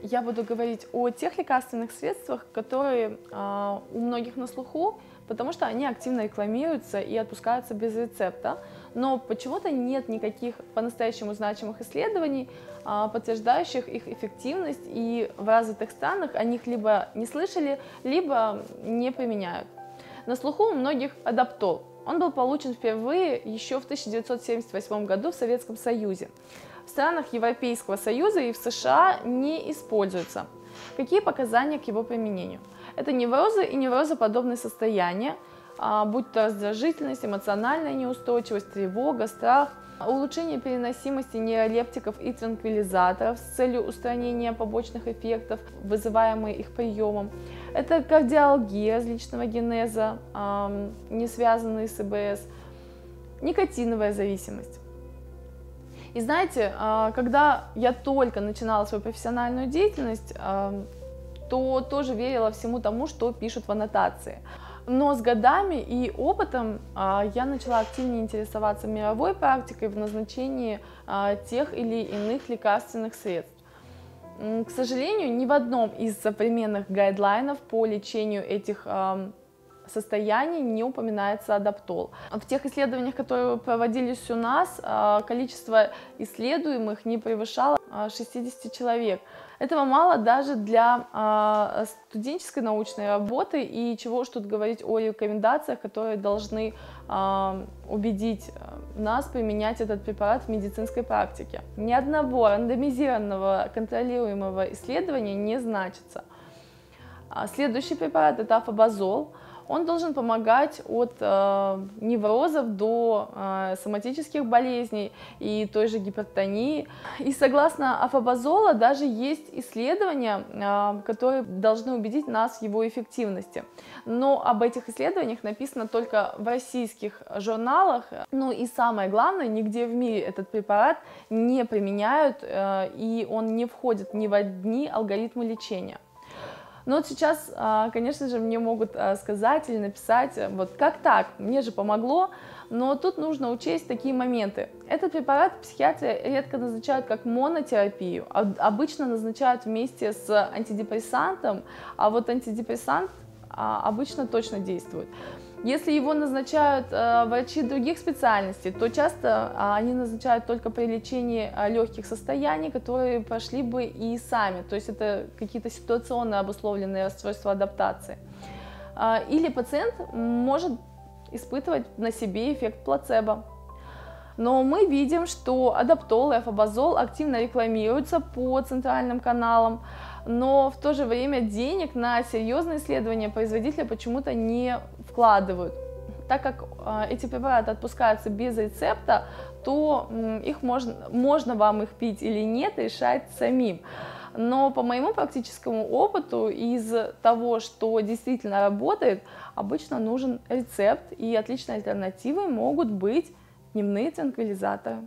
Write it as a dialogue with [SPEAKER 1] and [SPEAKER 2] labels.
[SPEAKER 1] я буду говорить о тех лекарственных средствах, которые у многих на слуху, потому что они активно рекламируются и отпускаются без рецепта, но почему-то нет никаких по-настоящему значимых исследований, подтверждающих их эффективность, и в развитых странах о них либо не слышали, либо не применяют. На слуху у многих адаптол. Он был получен впервые еще в 1978 году в Советском Союзе. В странах Европейского Союза и в США не используется. Какие показания к его применению? Это неврозы и неврозоподобные состояния, будь то раздражительность, эмоциональная неустойчивость, тревога, страх, улучшение переносимости нейролептиков и транквилизаторов с целью устранения побочных эффектов, вызываемых их приемом. Это кардиалгия различного генеза, не связанные с ИБС, никотиновая зависимость. И знаете, когда я только начинала свою профессиональную деятельность, то тоже верила всему тому, что пишут в аннотации. Но с годами и опытом я начала активнее интересоваться мировой практикой в назначении тех или иных лекарственных средств. К сожалению, ни в одном из современных гайдлайнов по лечению этих состояний не упоминается адаптол. В тех исследованиях, которые проводились у нас, количество исследуемых не превышало 60 человек. Этого мало даже для студенческой научной работы, и чего уж тут говорить о рекомендациях, которые должны убедить нас применять этот препарат в медицинской практике. Ни одного рандомизированного контролируемого исследования не значится. Следующий препарат – это афобазол. Он должен помогать от неврозов до соматических болезней и той же гипертонии. И согласно афобазола даже есть исследования, которые должны убедить нас в его эффективности. Но об этих исследованиях написано только в российских журналах. Ну и самое главное, нигде в мире этот препарат не применяют, и он не входит ни в одни алгоритмы лечения. Но вот сейчас, конечно же, мне могут сказать или написать, вот как так, мне же помогло, но тут нужно учесть такие моменты. Этот препарат психиатры редко назначают как монотерапию, обычно назначают вместе с антидепрессантом, а вот антидепрессант обычно точно действует. Если его назначают врачи других специальностей, то часто они назначают только при лечении легких состояний, которые прошли бы и сами, то есть это какие-то ситуационно обусловленные расстройства адаптации. Или пациент может испытывать на себе эффект плацебо. Но мы видим, что адаптол и афобазол активно рекламируются по центральным каналам, но в то же время денег на серьезные исследования производители почему-то не вкладывают. Так как эти препараты отпускаются без рецепта, то можно вам их пить или нет, решать самим. Но по моему практическому опыту, из того, что действительно работает, обычно нужен рецепт, и отличной альтернативой могут быть дневные транквилизаторы.